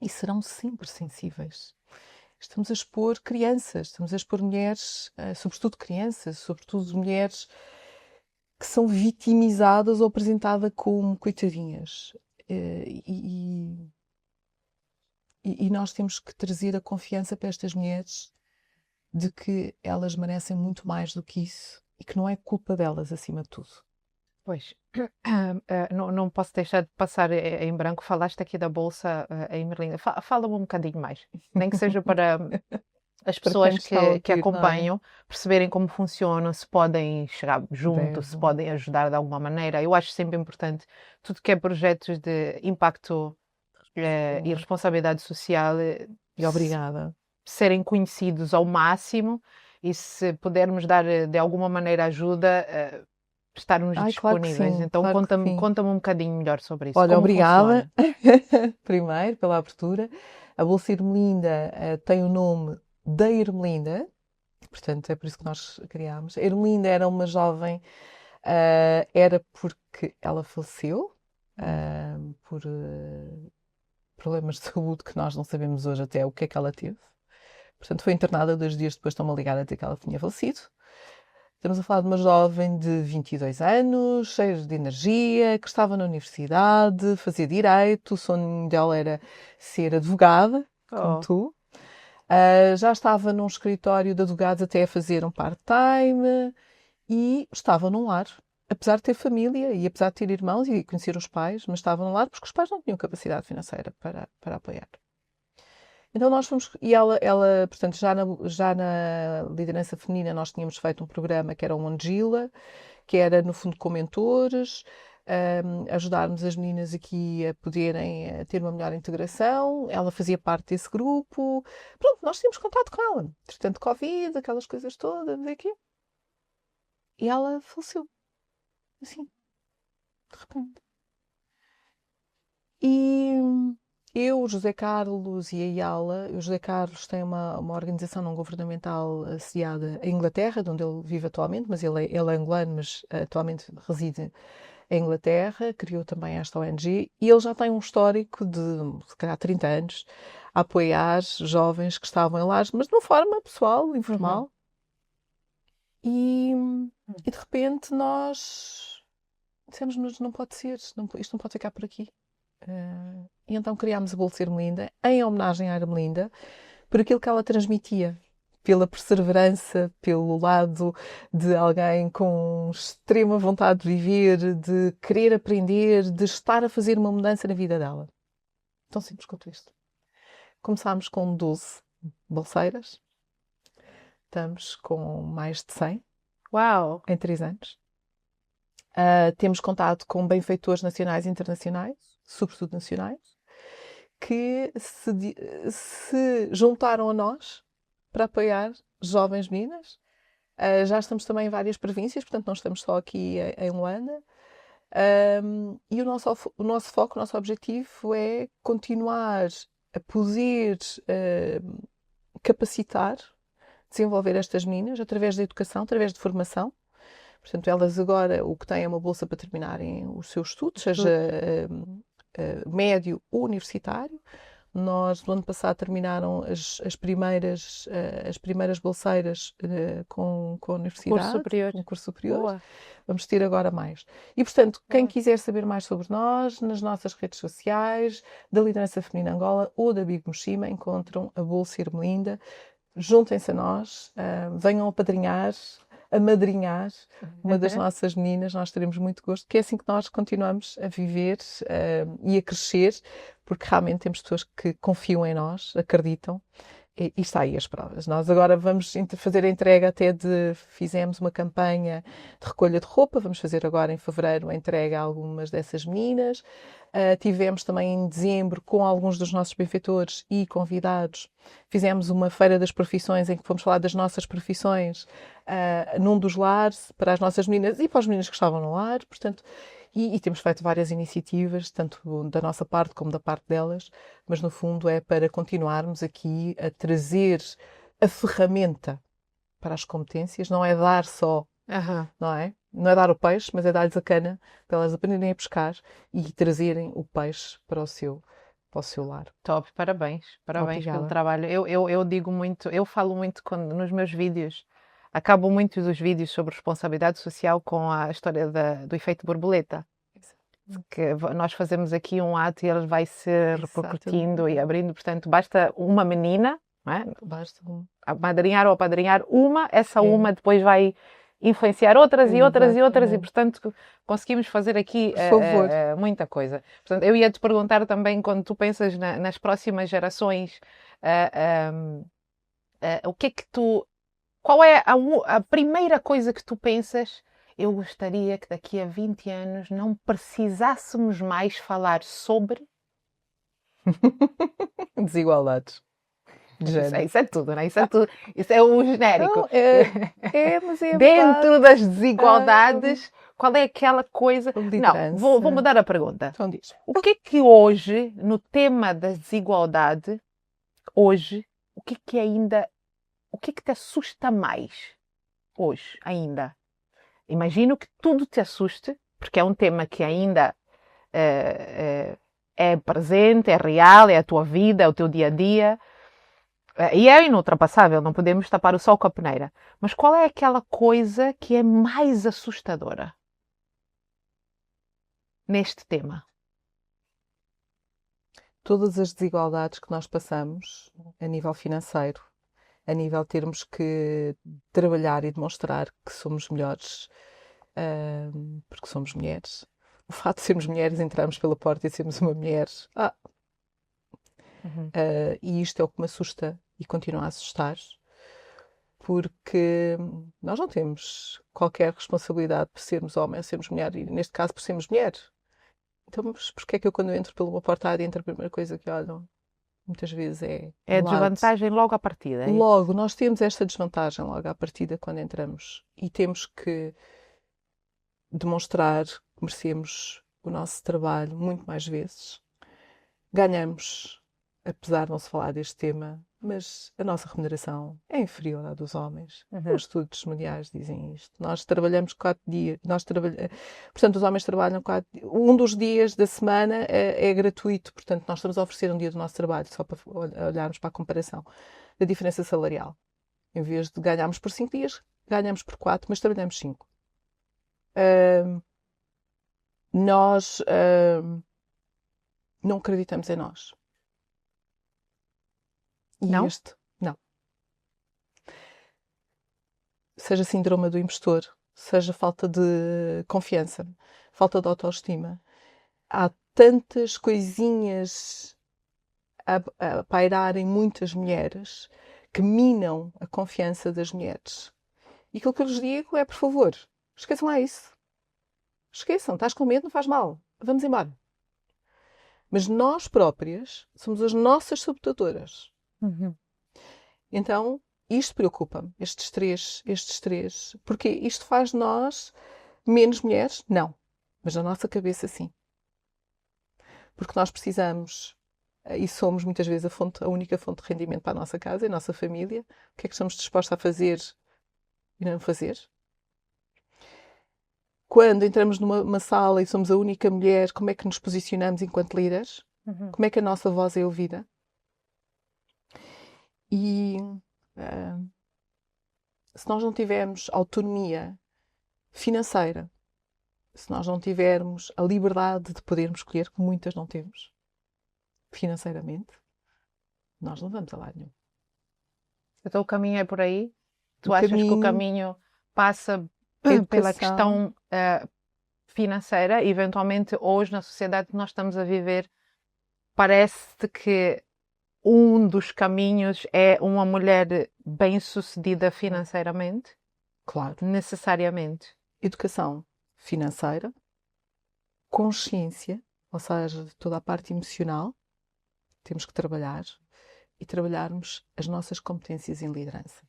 e serão sempre sensíveis. Estamos a expor crianças, estamos a expor mulheres, sobretudo crianças, sobretudo mulheres que são vitimizadas ou apresentadas como coitadinhas. E nós temos que trazer a confiança para estas mulheres de que elas merecem muito mais do que isso e que não é culpa delas, acima de tudo. Pois, não posso deixar de passar em branco. Falaste aqui da Bolsa em Melinda. Fala-me um bocadinho mais, nem que seja para as pessoas que acompanham perceberem como funciona, se podem chegar junto, se podem ajudar de alguma maneira. Eu acho sempre importante tudo que é projetos de impacto e responsabilidade social, E obrigada. serem conhecidos ao máximo e se pudermos dar de alguma maneira ajuda, estarmos Ai, claro que disponíveis. sim, Então claro que sim. conta-me um bocadinho melhor sobre isso. Olha, Como obrigada funciona? primeiro pela abertura. A Bolsa Ermelinda tem o nome da Ermelinda, portanto é por isso que nós criámos. A Ermelinda era uma jovem, era porque ela faleceu por problemas de saúde que nós não sabemos hoje até o que é que ela teve. Portanto, foi internada 2 dias depois, estão-me a ligar até que ela tinha falecido. Estamos a falar de uma jovem de 22 anos, cheia de energia, que estava na universidade, fazia direito, o sonho dela era ser advogada, como Oh. tu. Já estava num escritório de advogados até a fazer um part-time e estava num lar. Apesar de ter família e apesar de ter irmãos e conhecer os pais, mas estava num lar porque os pais não tinham capacidade financeira para apoiar. Então nós fomos, e ela portanto, já na liderança feminina nós tínhamos feito um programa que era o Mongila, que era no fundo com mentores, ajudarmos as meninas aqui a poderem ter uma melhor integração. Ela fazia parte desse grupo. Pronto, nós tínhamos contato com ela. Portanto, Covid, aquelas coisas todas, aqui. E ela faleceu. Assim, de repente. E eu, o José Carlos e a Yala, o José Carlos tem uma organização não governamental sediada em Inglaterra, de onde ele vive atualmente, mas ele é angolano, mas atualmente reside em Inglaterra, criou também esta ONG e ele já tem um histórico de, se calhar, 30 anos a apoiar jovens que estavam em lares, mas de uma forma pessoal, informal. E de repente nós dissemos, mas não pode ser, isto não pode ficar por aqui. E então criámos a Bolsa Ermelinda em homenagem à Ermelinda por aquilo que ela transmitia, pela perseverança, pelo lado de alguém com extrema vontade de viver, de querer aprender, de estar a fazer uma mudança na vida dela. Tão simples quanto isto. Começámos com 12 bolseiras, estamos com mais de 100. Uau! Em 3 anos. Temos contato com benfeitores nacionais e internacionais, sobretudo nacionais, que se juntaram a nós para apoiar jovens meninas. Já estamos também em várias províncias, portanto não estamos só aqui em Luanda. E o nosso foco, o nosso objetivo é continuar a poder capacitar, desenvolver estas meninas através da educação, através de formação. Portanto, elas agora o que têm é uma bolsa para terminarem os seus estudos, seja médio ou universitário. Nós, no ano passado, terminaram as primeiras bolseiras com a universidade, com o curso superior. Boa. Vamos ter agora mais. E, portanto, quem quiser saber mais sobre nós, nas nossas redes sociais, da Liderança Feminina Angola ou da Big Mushima, encontram a Bolsa Ermelinda. Juntem-se a nós, venham apadrinhar, amadrinhar uma das nossas meninas, nós teremos muito gosto, que é assim que nós continuamos a viver e a crescer, porque realmente temos pessoas que confiam em nós, acreditam, e está aí as provas. Nós agora vamos fazer a entrega fizemos uma campanha de recolha de roupa, vamos fazer agora em fevereiro a entrega a algumas dessas meninas. Tivemos também em dezembro, com alguns dos nossos benfeitores e convidados, fizemos uma feira das profissões em que fomos falar das nossas profissões num dos lares, para as nossas meninas e para os meninos que estavam no lar, portanto, e temos feito várias iniciativas, tanto da nossa parte como da parte delas, mas no fundo é para continuarmos aqui a trazer a ferramenta para as competências, não é dar só, não é? Não é dar o peixe, mas é dar-lhes a cana para elas aprenderem a pescar e trazerem o peixe para o seu lar. Top, parabéns Obrigada. pelo trabalho. Eu digo muito, eu falo muito nos meus vídeos, acabo muito dos vídeos sobre responsabilidade social com a história do efeito borboleta. Que nós fazemos aqui um ato e ele vai se repercutindo e abrindo, portanto, basta uma menina, não é? Basta amadrinhar ou apadrinhar essa uma depois vai influenciar outras e outras e outras e, portanto, conseguimos fazer aqui muita coisa. Portanto, eu ia te perguntar também, quando tu pensas nas próximas gerações, o que é que qual é a primeira coisa que tu pensas? Eu gostaria que daqui a 20 anos não precisássemos mais falar sobre... Desigualdades de género. Isso é tudo, né? Isso é tudo. Isso é o genérico. Não, mas é Dentro verdade. das desigualdades, qual é aquela coisa... Não, Liderança. vou mudar a pergunta. Então diz. O que é que hoje, no tema da desigualdade, hoje, o que que te assusta mais hoje ainda? Imagino que tudo te assuste, porque é um tema que ainda é presente, é real, é a tua vida, é o teu dia a dia. E é inultrapassável, não podemos tapar o sol com a peneira. Mas qual é aquela coisa que é mais assustadora neste tema? Todas as desigualdades que nós passamos a nível financeiro, a nível de termos que trabalhar e demonstrar que somos melhores, porque somos mulheres. O facto de sermos mulheres, entrarmos pela porta e sermos uma mulher, e isto é o que me assusta e continua a assustar, porque nós não temos qualquer responsabilidade por sermos homem ou sermos mulher, e neste caso por sermos mulher. Então, mas porquê é que eu, quando entro pela porta adentro, a primeira coisa que olham muitas vezes é É a do lado? desvantagem logo à partida. É isso? Logo, nós temos esta desvantagem logo à partida quando entramos e temos que demonstrar que merecemos o nosso trabalho muito mais vezes. Ganhamos, apesar de não se falar deste tema, mas a nossa remuneração é inferior à dos homens. Os estudos mundiais dizem isto. Nós trabalhamos 4 dias, portanto, os homens trabalham 4 dias. Um dos dias da semana é gratuito, portanto, nós estamos a oferecer um dia do nosso trabalho, só para olharmos para a comparação da diferença salarial. Em vez de ganharmos por 5 dias, ganhamos por 4, mas trabalhamos 5. Nós não acreditamos em nós. E Não? não. Seja síndrome do impostor, seja falta de confiança, falta de autoestima. Há tantas coisinhas a pairar em muitas mulheres que minam a confiança das mulheres. E aquilo que eu lhes digo é, por favor, esqueçam lá isso. Esqueçam, estás com medo, não faz mal. Vamos embora. Mas nós próprias somos as nossas sabotadoras. Então, isto preocupa-me, estes três. Porque isto faz de nós menos mulheres? Não. Mas na nossa cabeça, sim. Porque nós precisamos, e somos muitas vezes a única fonte de rendimento para a nossa casa e a nossa família. O que é que estamos dispostos a fazer e não fazer? Quando entramos numa sala e somos a única mulher, como é que nos posicionamos enquanto líderes? Como é que a nossa voz é ouvida? E se nós não tivermos autonomia financeira, se nós não tivermos a liberdade de podermos escolher, que muitas não temos, financeiramente, nós não vamos a lado nenhum. Então o caminho é por aí? Tu achas que o caminho passa pela questão financeira? Eventualmente, hoje, na sociedade que nós estamos a viver, parece-te que um dos caminhos é uma mulher bem-sucedida financeiramente? Claro. Necessariamente. Educação financeira, consciência, ou seja, toda a parte emocional, temos que trabalhar e trabalharmos as nossas competências em liderança.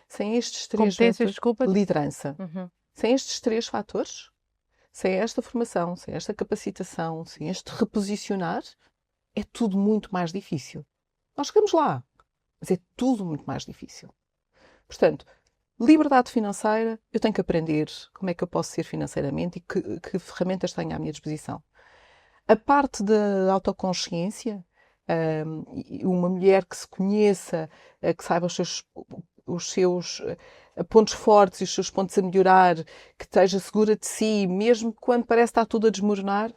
Sem estes três Competências, desculpa. liderança. Sem estes 3 fatores, sem esta formação, sem esta capacitação, sem este reposicionar, é tudo muito mais difícil. Nós chegamos lá, mas é tudo muito mais difícil. Portanto, liberdade financeira, eu tenho que aprender como é que eu posso ser financeiramente e que ferramentas tenho à minha disposição. A parte da autoconsciência, uma mulher que se conheça, que saiba os seus pontos fortes e os seus pontos a melhorar, que esteja segura de si, mesmo quando parece que está tudo a desmoronar,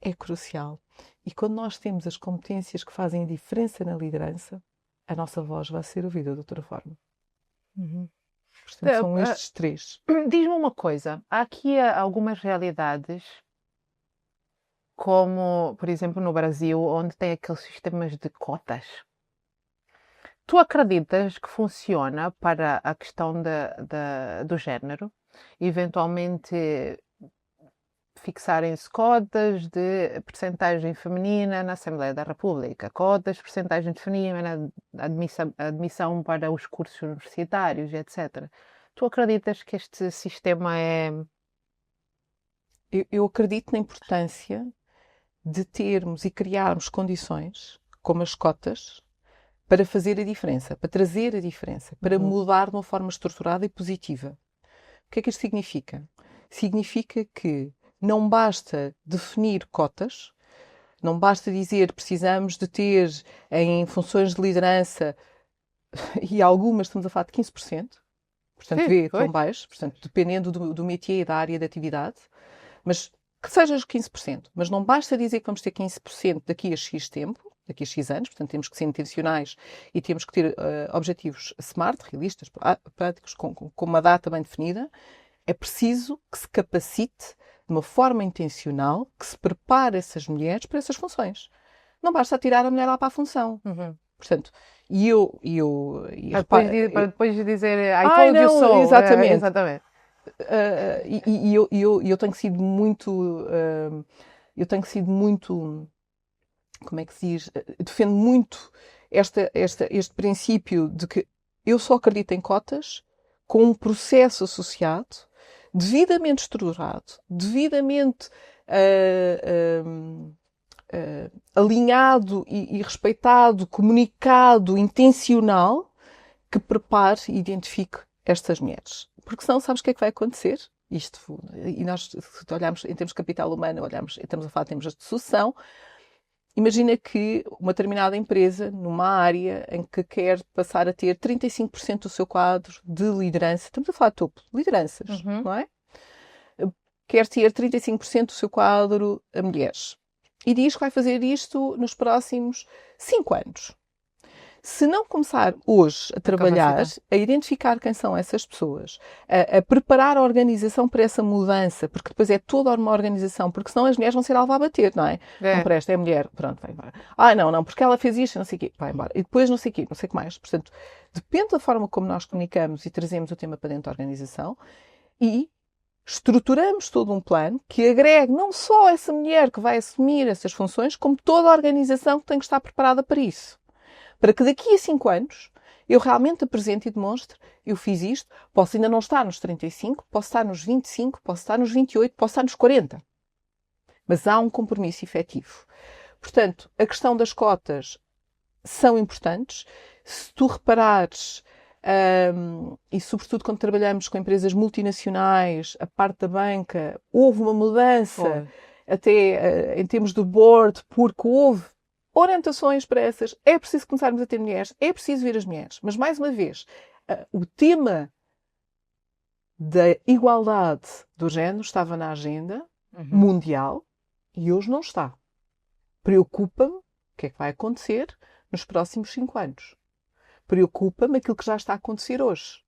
é crucial. E quando nós temos as competências que fazem a diferença na liderança, a nossa voz vai ser ouvida de outra forma. Portanto, são estes 3. Diz-me uma coisa, há aqui algumas realidades, como, por exemplo, no Brasil, onde tem aqueles sistemas de cotas. Tu acreditas que funciona para a questão do género? Eventualmente fixarem-se cotas de percentagem feminina na Assembleia da República, cotas de percentagem feminina na admissão para os cursos universitários, etc. Tu acreditas que este sistema é... Eu acredito na importância de termos e criarmos condições, como as cotas, para fazer a diferença, para trazer a diferença, para mudar de uma forma estruturada e positiva. O que é que isto significa? Significa que não basta definir cotas, não basta dizer precisamos de ter em funções de liderança, e algumas estamos a falar de 15%, portanto, tão baixo, portanto, dependendo do métier e da área de atividade, mas que seja os 15%. Mas não basta dizer que vamos ter 15% daqui a X tempo, daqui a X anos, portanto, temos que ser intencionais e temos que ter objetivos smart, realistas, práticos, com uma data bem definida. É preciso que se capacite de uma forma intencional, que se prepare essas mulheres para essas funções. Não basta tirar a mulher lá para a função. Portanto, para depois dizer I told you so. Exatamente. Exatamente. Eu tenho sido muito... como é que se diz? Defendo muito este princípio de que eu só acredito em cotas com um processo associado, devidamente estruturado, devidamente alinhado e respeitado, comunicado, intencional, que prepare e identifique estas mulheres. Porque senão, sabes o que é que vai acontecer? E nós, se olharmos em termos de capital humano, estamos a falar de termos de sucessão. Imagina que uma determinada empresa, numa área em que quer passar a ter 35% do seu quadro de liderança, estamos a falar de topo, lideranças, não é? Quer ter 35% do seu quadro a mulheres. E diz que vai fazer isto nos próximos 5 anos. Se não começar hoje a trabalhar, a identificar quem são essas pessoas, a preparar a organização para essa mudança, porque depois é toda uma organização, porque senão as mulheres vão ser alvo a bater, não é? Não presta, é mulher, pronto, vai embora. Não, porque ela fez isto, não sei o quê, vai embora. E depois não sei o quê, não sei o que mais. Portanto, depende da forma como nós comunicamos e trazemos o tema para dentro da organização e estruturamos todo um plano que agregue não só essa mulher que vai assumir essas funções, como toda a organização que tem que estar preparada para isso. Para que daqui a 5 anos eu realmente apresente e demonstre, eu fiz isto, posso ainda não estar nos 35, posso estar nos 25, posso estar nos 28, posso estar nos 40. Mas há um compromisso efetivo. Portanto, a questão das cotas são importantes. Se tu reparares, e sobretudo quando trabalhamos com empresas multinacionais, a parte da banca, houve uma mudança até em termos do board, porque houve orientações para essas. É preciso começarmos a ter mulheres, é preciso ver as mulheres. Mas, mais uma vez, o tema da igualdade do género estava na agenda mundial e hoje não está. Preocupa-me o que é que vai acontecer nos próximos 5 anos. Preocupa-me aquilo que já está a acontecer hoje.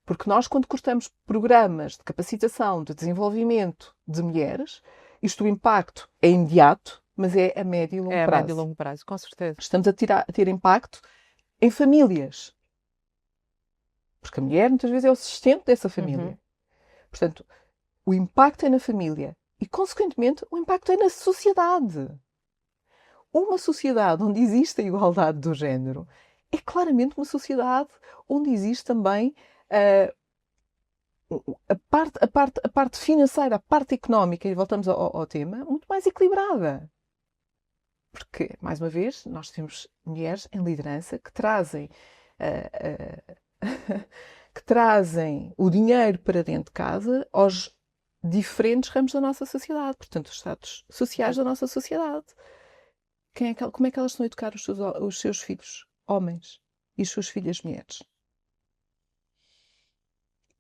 Porque nós, quando cortamos programas de capacitação, de desenvolvimento de mulheres, o impacto é imediato, mas é a médio e longo prazo. É a médio e longo prazo, com certeza. Estamos a ter impacto em famílias. Porque a mulher, muitas vezes, é o sustento dessa família. Portanto, o impacto é na família. E, consequentemente, o impacto é na sociedade. Uma sociedade onde existe a igualdade do género é claramente uma sociedade onde existe também a parte financeira, a parte económica, e voltamos ao tema, muito mais equilibrada. Porque, mais uma vez, nós temos mulheres em liderança que trazem o dinheiro para dentro de casa aos diferentes ramos da nossa sociedade. Portanto, os estados sociais da nossa sociedade. Como é que elas estão a educar os seus filhos homens e as suas filhas mulheres?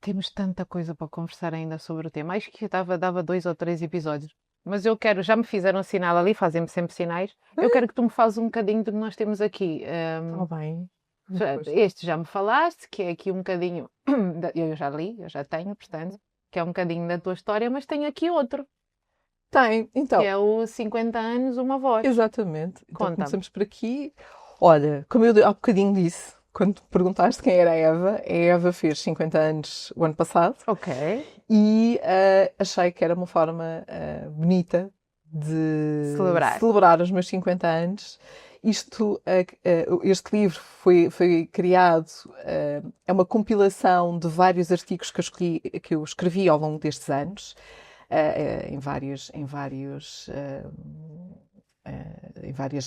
Temos tanta coisa para conversar ainda sobre o tema. Acho que dava 2 ou 3 episódios. Mas já me fizeram sinal ali, fazem-me sempre sinais. Eu quero que tu me fales um bocadinho do que nós temos aqui. Bem. Este já me falaste, que é aqui um bocadinho... Eu já li, eu já tenho, portanto, que é um bocadinho da tua história, mas tenho aqui outro. Tem, então. Que é o 50 anos, uma voz. Exatamente. Então Conta-me. começamos por aqui. Olha, como eu há bocadinho disse, quando perguntaste quem era a Eva fez 50 anos o ano passado. Ok. E achei que era uma forma bonita de Celebrar os meus 50 anos. Este livro foi criado, é uma compilação de vários artigos que eu escrevi ao longo destes anos, em várias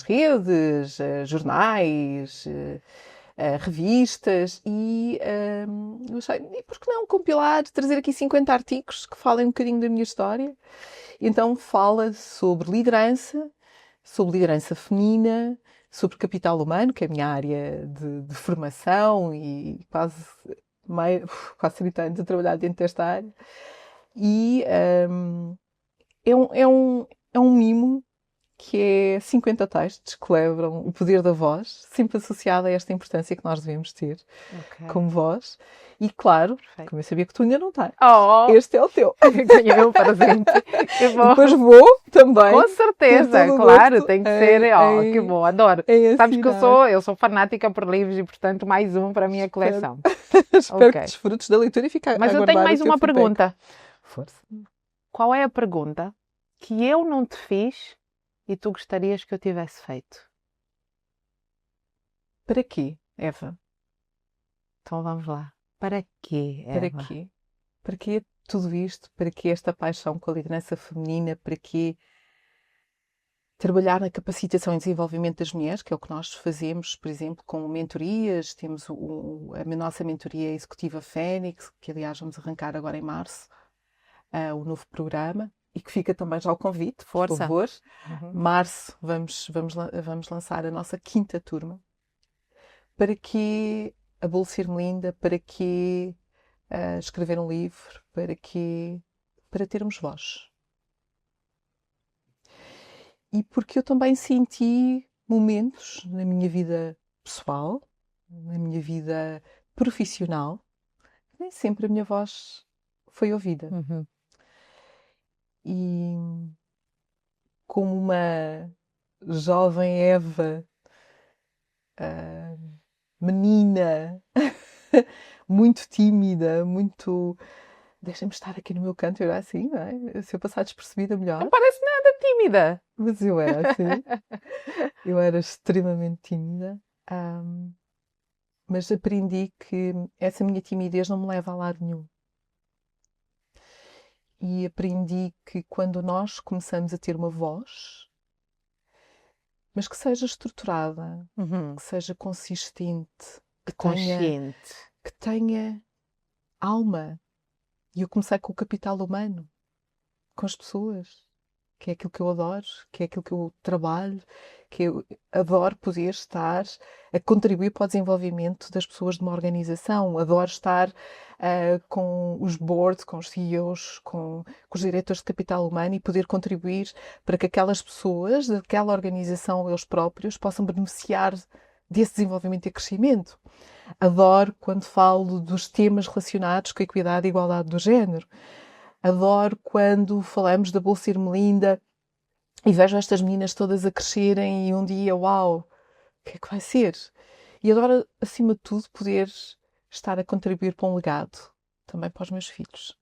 redes, jornais, revistas, e eu achei, e por que não compilar, trazer aqui 50 artigos que falem um bocadinho da minha história? Então fala sobre liderança feminina, sobre capital humano, que é a minha área de formação, e quase 30 anos a trabalhar dentro desta área. E é um mimo que é 50 textos que celebram o poder da voz, sempre associado a esta importância que nós devemos ter como voz. E claro, Perfeito. como eu sabia que tu ainda não tens, Oh, este é o teu. ganhei um presente. Que bom. Depois vou também. Com certeza, todo o claro, gosto tem que ser. Oh, em- que bom, adoro. em Sabes que assinar. eu sou fanática por livros e, portanto, mais um para a minha coleção. Espero Ok. que desfrutes da leitura e fique a Mas eu aguardar tenho o mais teu uma feedback. pergunta. Força. Qual é a pergunta que eu não te fiz e tu gostarias que eu tivesse feito? Para quê, Eva? Então vamos lá. Para quê, Para Eva? quê? Para quê tudo isto? Para quê esta paixão com a liderança feminina? Para quê trabalhar na capacitação e desenvolvimento das mulheres, que é o que nós fazemos, por exemplo, com mentorias? Temos a nossa mentoria executiva Fênix, que aliás vamos arrancar agora em março, o novo programa, e que fica também já o convite, por Força. favor. Uhum. Março vamos lançar a nossa 5ª turma. Para que a Bolsa Ser Melinda? Para que escrever um livro? Para termos voz. E porque eu também senti momentos na minha vida pessoal, na minha vida profissional, que nem sempre a minha voz foi ouvida. Uhum. E como uma jovem Eva, menina, muito tímida, muito... Deixa-me estar aqui no meu canto, eu era assim, não é? Se eu passar despercebida, melhor. Não parece nada tímida. Mas eu era assim. Eu era extremamente tímida. Mas aprendi que essa minha timidez não me leva a lado nenhum. E aprendi que quando nós começamos a ter uma voz, mas que seja estruturada, Uhum. que seja consistente, Consciente. que tenha alma. E eu comecei com o capital humano, com as pessoas, que é aquilo que eu adoro, que é aquilo que eu trabalho, que eu adoro poder estar a contribuir para o desenvolvimento das pessoas de uma organização, adoro estar com os boards, com os CEOs, com os diretores de capital humano e poder contribuir para que aquelas pessoas daquela organização, eles próprios, possam beneficiar desse desenvolvimento e crescimento. Adoro quando falo dos temas relacionados com a equidade e igualdade do género. Adoro quando falamos da Bolsa Ser Melinda e vejo estas meninas todas a crescerem e um dia, uau, o que é que vai ser? E adoro, acima de tudo, poder estar a contribuir para um legado, também para os meus filhos.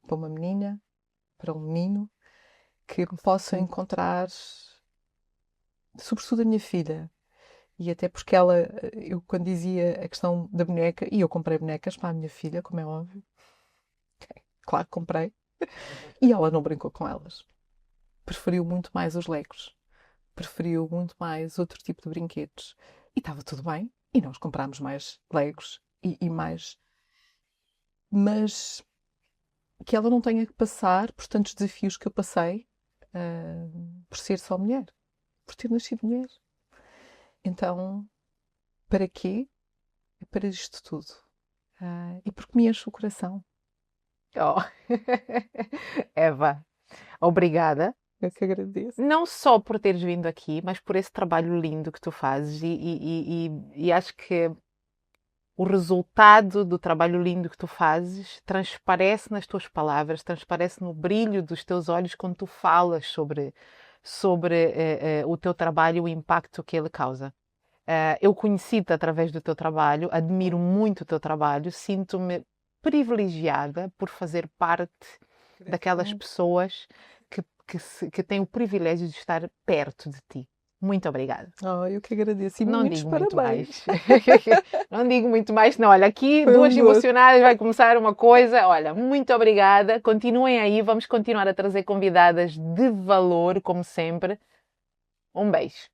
Para uma menina, para um menino, que possam encontrar, sobretudo a minha filha. E até porque eu quando dizia a questão da boneca, e eu comprei bonecas para a minha filha, como é óbvio. Claro que comprei. E ela não brincou com elas. Preferiu muito mais os Legos. Preferiu muito mais outro tipo de brinquedos. E estava tudo bem. E nós comprámos mais Legos e mais. Mas que ela não tenha que passar por tantos desafios que eu passei por ser só mulher. Por ter nascido mulher. Então, para quê? É para isto tudo. E porque me enche o coração. Oh. Eva, obrigada. Eu que agradeço. Não só por teres vindo aqui, mas por esse trabalho lindo que tu fazes e acho que o resultado do trabalho lindo que tu fazes transparece nas tuas palavras, transparece no brilho dos teus olhos quando tu falas sobre o teu trabalho e o impacto que ele causa. Eu conheci-te através do teu trabalho, admiro muito o teu trabalho, sinto-me privilegiada por fazer parte daquelas pessoas que têm o privilégio de estar perto de ti. Muito obrigada. Eu que agradeço. E Não muitos digo muito parabéns. mais. Não digo muito mais, não. Olha, aqui Foi duas um gosto. emocionadas, vai começar uma coisa. Olha, muito obrigada. Continuem aí, vamos continuar a trazer convidadas de valor, como sempre. Um beijo.